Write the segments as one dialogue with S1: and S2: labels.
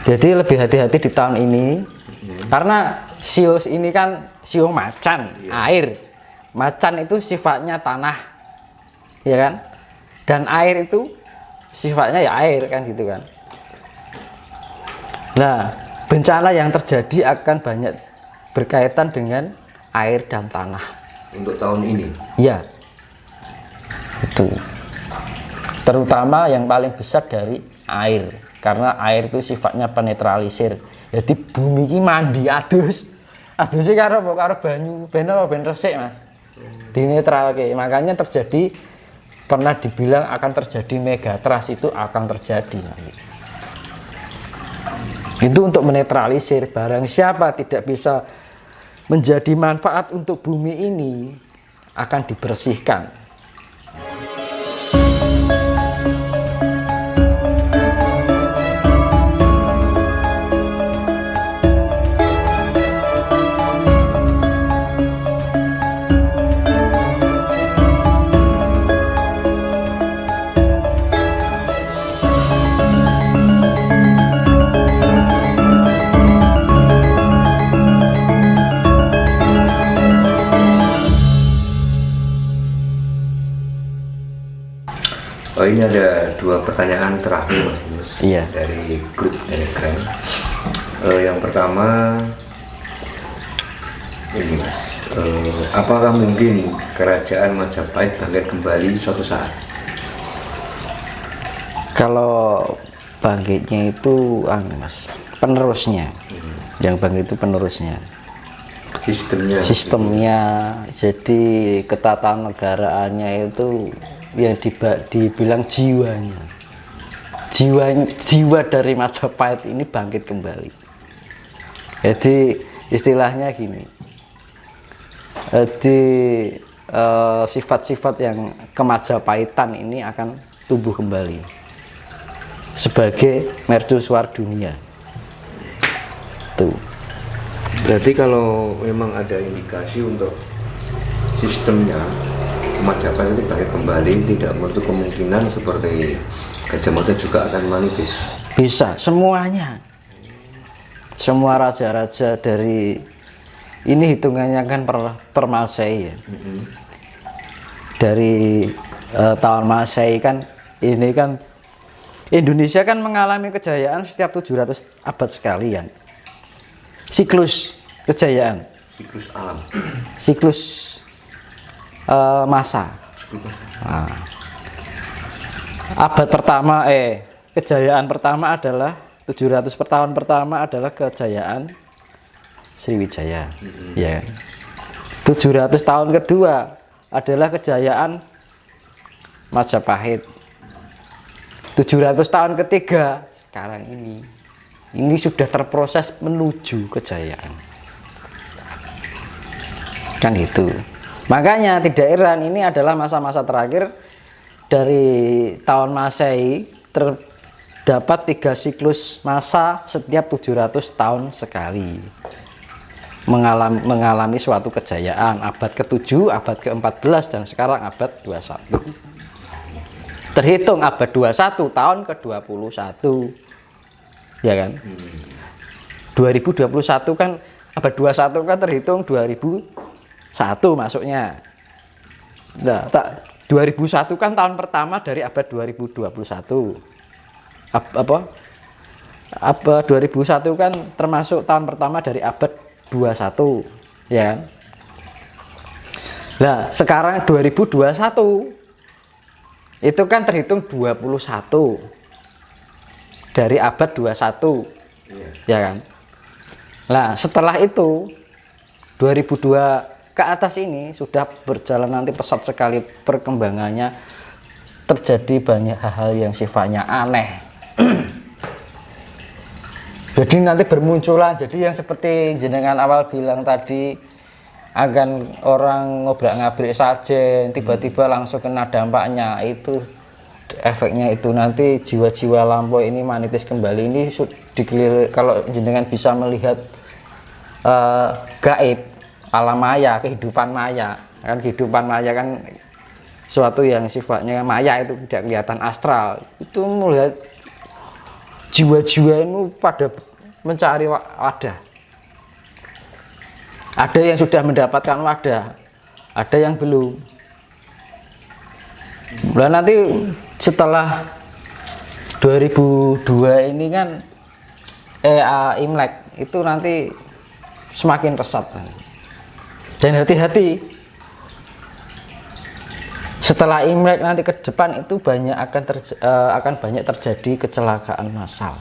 S1: Jadi lebih hati-hati di tahun ini, karena sio ini kan sio macan, air. Macan itu sifatnya tanah, ya kan? Dan air itu sifatnya ya air kan gitu kan. Nah, bencana yang terjadi akan banyak berkaitan dengan air dan tanah.
S2: Untuk tahun ini?
S1: Ya, itu. Terutama yang paling besar dari air. Karena air itu sifatnya penetralisir. Jadi bumi ini mandi adus sih karo banyu ben resik Mas. Dinetralke. Makanya terjadi, pernah dibilang akan terjadi megatrust, itu akan terjadi nanti. Itu untuk menetralisir. Barang siapa tidak bisa menjadi manfaat untuk bumi ini akan dibersihkan.
S2: Oh, ini ada 2 pertanyaan terakhir Mas Yunus.
S1: Iya.
S2: Dari grup Telegram. Yang pertama ini Mas, apakah mungkin kerajaan Majapahit bangkit kembali suatu saat?
S1: Kalau bangkitnya itu Mas, penerusnya. Yang bangkit itu penerusnya. Sistemnya. Jadi ketatanegaraannya itu yang dibilang jiwanya. Jiwa dari Majapahit ini bangkit kembali. Jadi istilahnya gini. Jadi sifat-sifat yang kemajapahitan ini akan tumbuh kembali sebagai mercusuar dunia. Tuh.
S2: Berarti kalau memang ada indikasi untuk sistemnya Majapahit itu bangkit kembali, tidak menutup kemungkinan seperti Gajah Mada juga akan manipis.
S1: Bisa, semuanya. Semua raja-raja dari ini hitungannya kan per Masehi ya. Dari tahun Masehi kan ini kan Indonesia kan mengalami kejayaan setiap 700 abad sekalian. Siklus kejayaan.
S2: Siklus alam.
S1: Siklus masa. Nah, abad pertama kejayaan pertama adalah 700 tahun pertama adalah kejayaan Sriwijaya. Ya. 700 tahun kedua adalah kejayaan Majapahit. 700 tahun ketiga sekarang ini sudah terproses menuju kejayaan. Kan itu. Makanya tidak heran ini adalah masa-masa terakhir dari tahun Masehi, terdapat 3 siklus masa setiap 700 tahun sekali mengalami suatu kejayaan. Abad ke-7, abad ke-14, dan sekarang abad 21. Terhitung abad 21 tahun ke-21, ya kan? 2021 kan, abad 21 kan terhitung 2001 masuknya. Nah, 2001 kan tahun pertama dari abad 2021. Abad 2001 kan termasuk tahun pertama dari abad 21, ya kan? Nah, sekarang 2021 itu kan terhitung 21 dari abad 21, ya kan? Nah, setelah itu 2002 ke atas ini sudah berjalan nanti pesat sekali perkembangannya, terjadi banyak hal-hal yang sifatnya aneh. Jadi nanti bermunculan, jadi yang seperti jenengan awal bilang tadi, akan orang ngobrak-ngabrik saja tiba-tiba langsung kena dampaknya, itu efeknya itu nanti jiwa-jiwa lampau ini manitis kembali. Ini kalau jenengan bisa melihat gaib, alam maya, kehidupan maya kan, kehidupan maya kan suatu yang sifatnya maya, itu tidak kelihatan astral, itu melihat jiwa-jiwa itu pada mencari wadah. Ada yang sudah mendapatkan wadah, ada yang belum. Nah, nanti setelah 2002 ini kan Imlek itu nanti semakin resat. Dan hati-hati, setelah Imlek nanti ke depan itu akan banyak terjadi kecelakaan massal.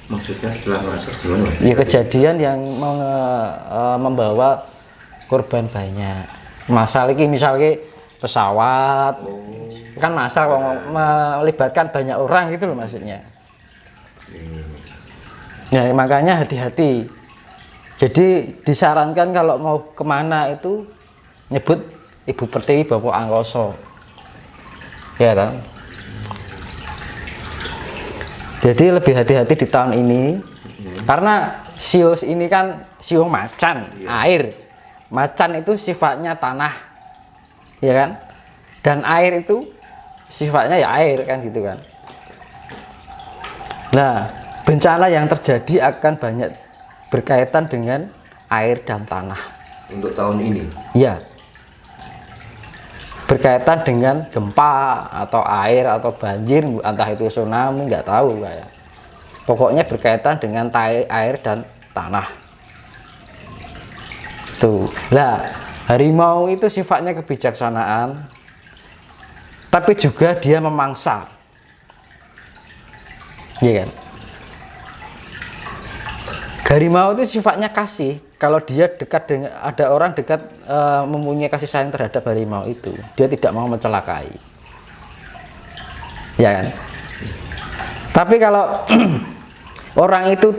S2: Maksudnya setelah massal gimana?
S1: Ya, kejadian yang membawa korban banyak. Massal ini misalnya pesawat, kan massal melibatkan banyak orang gitu loh maksudnya. Ya, makanya hati-hati. Jadi disarankan kalau mau kemana itu nyebut Ibu Pertiwi Bapak Angkoso, ya kan? Jadi lebih hati-hati di tahun ini, karena sio ini kan sio macan, air. Macan itu sifatnya tanah, ya kan? Dan air itu sifatnya ya air kan gitu kan. Nah, bencana yang terjadi akan banyak berkaitan dengan air dan tanah.
S2: Untuk tahun ini?
S1: Ya, berkaitan dengan gempa atau air atau banjir, entah itu tsunami, nggak tahu kayak. Pokoknya berkaitan dengan air dan tanah. Tuh, lah harimau itu sifatnya kebijaksanaan, tapi juga dia memangsa, iya kan? Harimau itu sifatnya kasih. Kalau dia dekat dengan ada orang dekat mempunyai kasih sayang terhadap harimau itu, dia tidak mau mencelakai, ya kan? Tapi kalau orang itu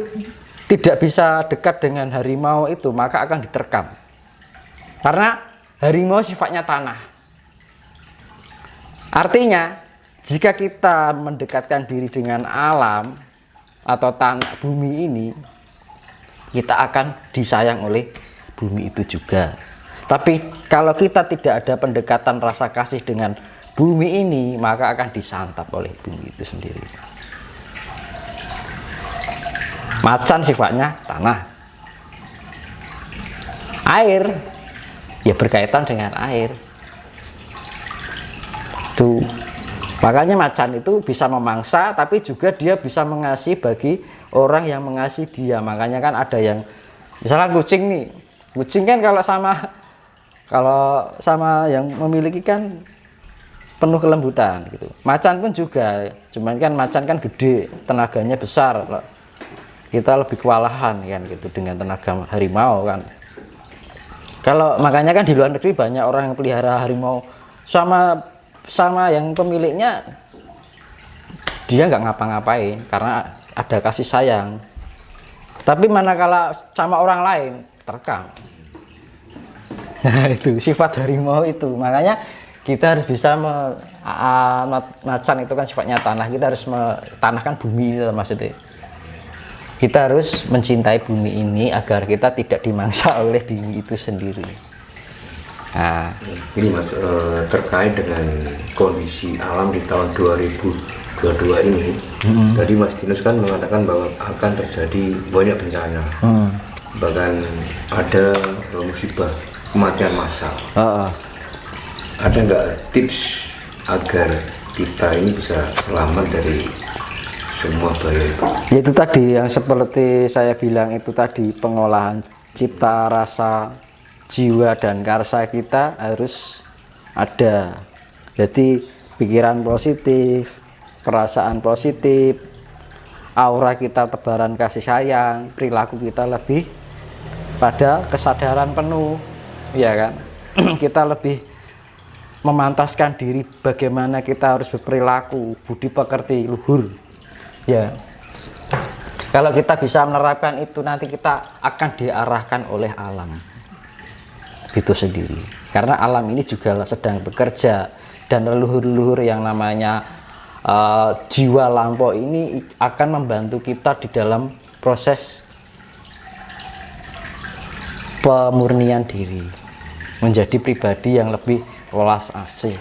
S1: tidak bisa dekat dengan harimau itu, maka akan diterkam. Karena harimau sifatnya tanah. Artinya, jika kita mendekatkan diri dengan alam atau tanah bumi ini, kita akan disayang oleh bumi itu juga. Tapi kalau kita tidak ada pendekatan rasa kasih dengan bumi ini, maka akan disantap oleh bumi itu sendiri. Macan sifatnya tanah. Air ya berkaitan dengan air. Tuh. Makanya macan itu bisa memangsa, tapi juga dia bisa mengasihi bagi orang yang mengasihi dia. Makanya kan ada yang misalnya kucing nih. Kucing kan kalau sama yang memiliki kan penuh kelembutan gitu. Macan pun juga, cuman kan macan kan gede, tenaganya besar. Kita lebih kewalahan kan gitu dengan tenaga harimau kan. Kalau makanya kan di luar negeri banyak orang yang pelihara harimau sama yang pemiliknya, dia nggak ngapa-ngapain karena ada kasih sayang. Tapi manakala sama orang lain terkam. Nah, itu sifat harimau itu. Makanya kita harus bisa macan itu kan sifatnya tanah. Kita harus tanah kan bumi itu maksudnya. Kita harus mencintai bumi ini agar kita tidak dimangsa oleh bumi itu sendiri. Nah,
S2: ini Mas, terkait dengan kondisi alam di tahun 2022 ini, tadi Mas Dinus kan mengatakan bahwa akan terjadi banyak bencana, bahkan ada musibah kematian massal. Ada nggak tips agar kita ini bisa selamat dari semua bahaya itu?
S1: Yaitu tadi yang seperti saya bilang itu tadi, pengolahan cipta rasa jiwa dan karsa kita harus ada. Jadi pikiran positif, perasaan positif, aura kita tebaran kasih sayang, perilaku kita lebih pada kesadaran penuh, ya kan? Kita lebih memantaskan diri bagaimana kita harus berperilaku, budi pekerti, luhur, ya. Kalau kita bisa menerapkan itu, nanti kita akan diarahkan oleh alam itu sendiri, karena alam ini juga sedang bekerja, dan leluhur-leluhur yang namanya jiwa lampau ini akan membantu kita di dalam proses pemurnian diri menjadi pribadi yang lebih welas asih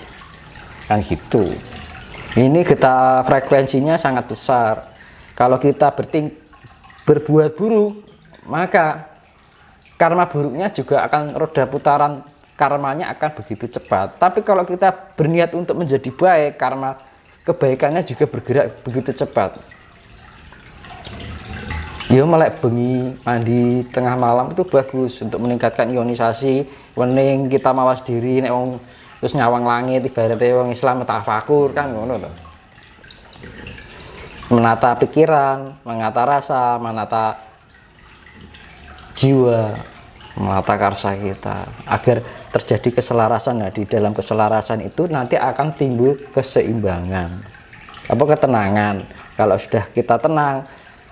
S1: kan gitu. Ini kita frekuensinya sangat besar, Kalau kita berbuat buruk, maka karma buruknya juga akan, roda putaran karmanya akan begitu cepat. Tapi kalau kita berniat untuk menjadi baik, karma kebaikannya juga bergerak begitu cepat. Ya melek bengi mandi tengah malam itu bagus untuk meningkatkan ionisasi. Wening kita mawas diri nek wong terus nyawang langit, ibaratnya wong Islam tafakur kan ngono to. Menata pikiran, menata rasa, menata jiwa, menata karsa kita agar terjadi keselarasan. Nah, di dalam keselarasan itu nanti akan timbul keseimbangan, apa ketenangan. Kalau sudah kita tenang,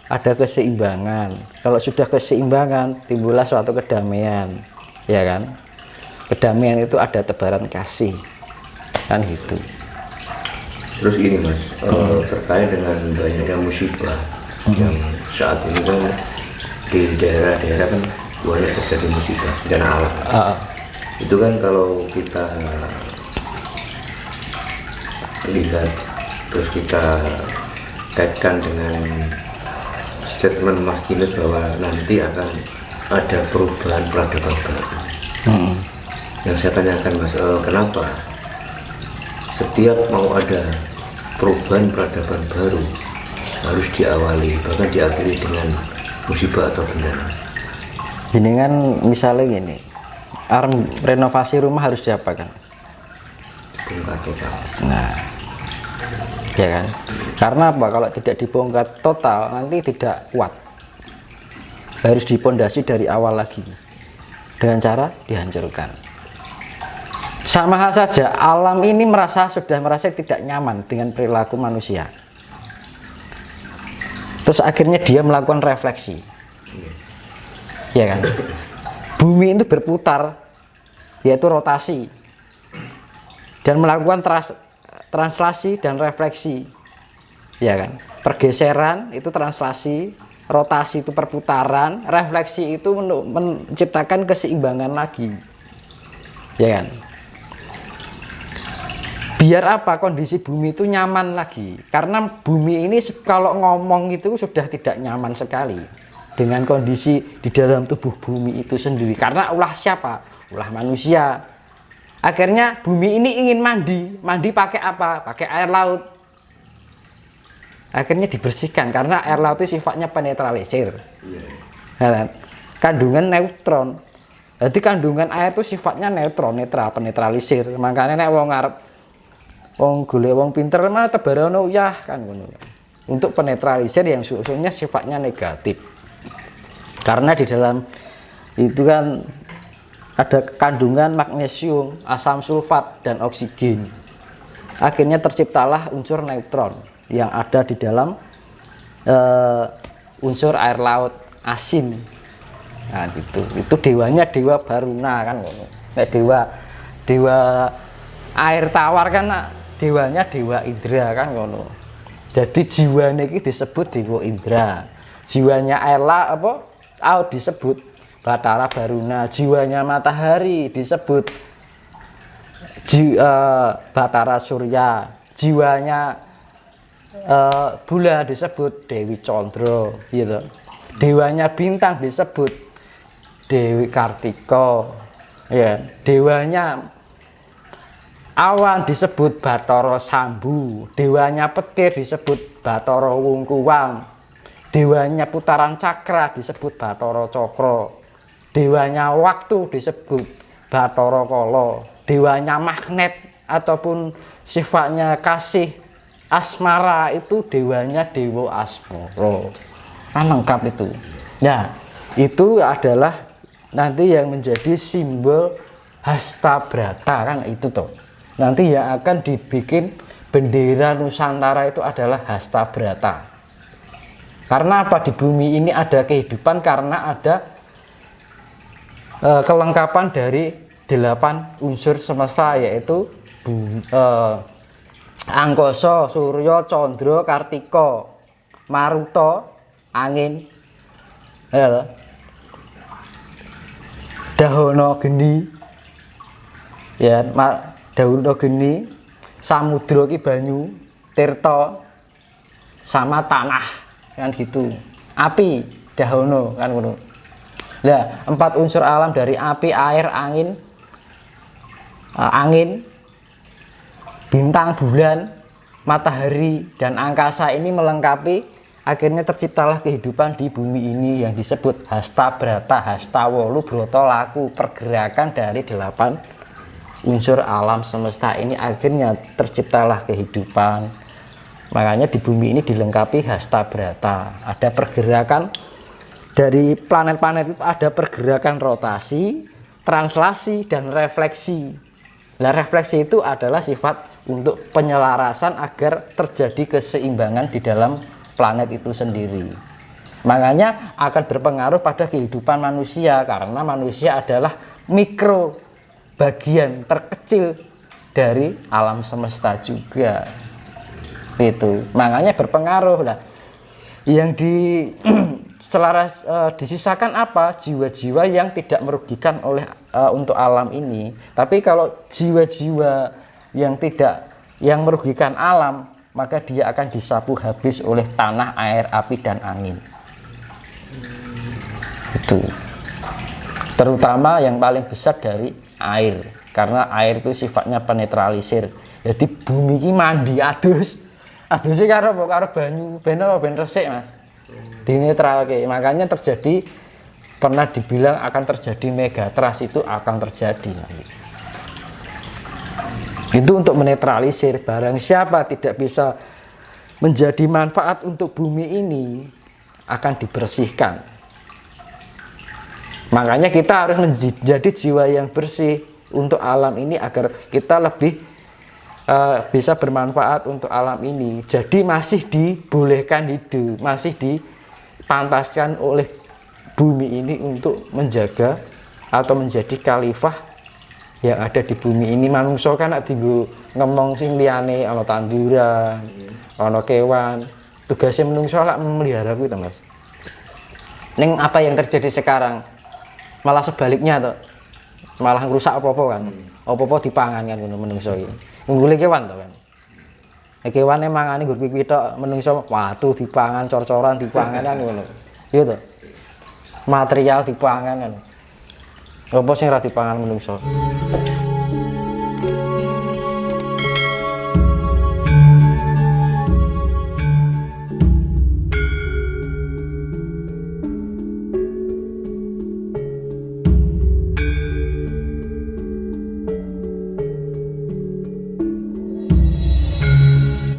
S1: ada keseimbangan. Kalau sudah keseimbangan, timbullah suatu kedamaian, ya kan? Kedamaian itu ada tebaran kasih, kan gitu.
S2: Terus ini Mas, terkait dengan banyaknya musibah yang saat ini kan di daerah-daerah kan banyak terjadi musibah bencana alam. Itu kan kalau kita lihat terus kita kaitkan dengan statement Mas Kinus bahwa nanti akan ada perubahan peradaban baru. Yang saya tanyakan Mas, kenapa setiap mau ada perubahan peradaban baru harus diawali bahkan diakhiri dengan musibah atau bencana?
S1: Ini kan misalnya gini, renovasi rumah harus diapakan?
S2: Bongkar total.
S1: Nah, ya kan? Karena apa? Kalau tidak dibongkar total nanti tidak kuat. Harus dipondasi dari awal lagi dengan cara dihancurkan. Sama hal saja, alam ini sudah merasa tidak nyaman dengan perilaku manusia. Terus akhirnya dia melakukan refleksi, ya kan? Bumi itu berputar, yaitu rotasi, dan melakukan translasi dan refleksi, ya kan? Pergeseran itu translasi, rotasi itu perputaran, refleksi itu menciptakan keseimbangan lagi, ya kan? Biar apa? Kondisi bumi itu nyaman lagi. Karena bumi ini kalau ngomong itu sudah tidak nyaman sekali dengan kondisi di dalam tubuh bumi itu sendiri. Karena ulah siapa? Ulah manusia. Akhirnya bumi ini ingin mandi pakai apa? Pakai air laut. Akhirnya dibersihkan karena air laut itu sifatnya penetralisir, kandungan neutron. Jadi kandungan air itu sifatnya netral, penetralisir. Makanya nek wong arep golek wong pinter mah tebarono uyah kan ngono. Untuk penetralisir yang susunya sifatnya negatif. Karena di dalam itu kan ada kandungan magnesium, asam sulfat dan oksigen. Akhirnya terciptalah unsur neutron yang ada di dalam unsur air laut asin. Nah, itu dewanya dewa Baruna kan ngono. Nek dewa air tawar kan dewanya dewa Indra kan ngono. Jadi jiwane iki disebut dewa Indra. Jiwanya air laut disebut Batara Baruna. Jiwanya matahari disebut Batara Surya. Jiwanya bulan disebut Dewi Condro gitu. Dewanya bintang disebut Dewi Kartika, ya. Dewanya awan disebut Bathara Sambu, dewanya petir disebut Bathara Wungkuwang, dewanya putaran cakra disebut Bathara Cakra, dewanya waktu disebut Bathara Kala, dewanya magnet ataupun sifatnya kasih asmara itu dewanya Dewa Asmara. Kan lengkap itu. Nah, itu adalah nanti yang menjadi simbol Hastabrata kan itu toh. Nanti yang akan dibikin bendera Nusantara itu adalah Hastabrata. Karena apa? Di bumi ini ada kehidupan karena ada kelengkapan dari 8 unsur semesta, yaitu Angkasa, Surya, Candra, Kartika, Maruta, angin, Dahana geni, ya, Dahana geni, samudra ki banyu, tirta, sama tanah, kan gitu. Api dahono kan ngono. Lah 4 unsur alam dari api, air, angin, bintang, bulan, matahari dan angkasa ini melengkapi, akhirnya terciptalah kehidupan di bumi ini yang disebut hasta brata, hasta wolu broto laku, pergerakan dari 8 unsur alam semesta ini akhirnya terciptalah kehidupan. Makanya di bumi ini dilengkapi hasta brata, ada pergerakan dari planet-planet itu, ada pergerakan rotasi, translasi dan refleksi. Nah, refleksi itu adalah sifat untuk penyelarasan agar terjadi keseimbangan di dalam planet itu sendiri. Makanya akan berpengaruh pada kehidupan manusia, karena manusia adalah mikro bagian terkecil dari alam semesta juga. Itu makanya berpengaruh lah. Yang disisakan apa? Jiwa-jiwa yang tidak merugikan oleh untuk alam ini. Tapi kalau jiwa-jiwa yang merugikan alam, maka dia akan disapu habis oleh tanah, air, api dan angin. Itu terutama yang paling besar dari air, karena air itu sifatnya penetralisir. Jadi bumi ini mandi adusnya karo banyu ben resik Mas, dinetralke. Makanya pernah dibilang akan terjadi megatrust, itu akan terjadi nanti. Itu untuk menetralisir. Barang siapa tidak bisa menjadi manfaat untuk bumi ini akan dibersihkan. Makanya kita harus menjadi jiwa yang bersih untuk alam ini agar kita lebih bisa bermanfaat untuk alam ini. Jadi masih dibolehkan hidup, masih dipantaskan oleh bumi ini untuk menjaga atau menjadi khalifah yang ada di bumi ini. Manungsa kan nek dienggo ngomong sing liyane, ana tanduran, ana kewan. Tugasnya manungsa lak memelihara kuwi to, Mas. Ning apa yang terjadi sekarang malah sebaliknya toh. Malah ngrusak apa-apa kan. Apa-apa dipangan kan ngono manungsa iki. Ngunggule kewan to kan. Kewane mangane nggo pipi tok, menungso watu dipangan, cor-coran dipangan kan ngono. Iya to. Material dipangan kan. Apa sing ora dipangan menungso?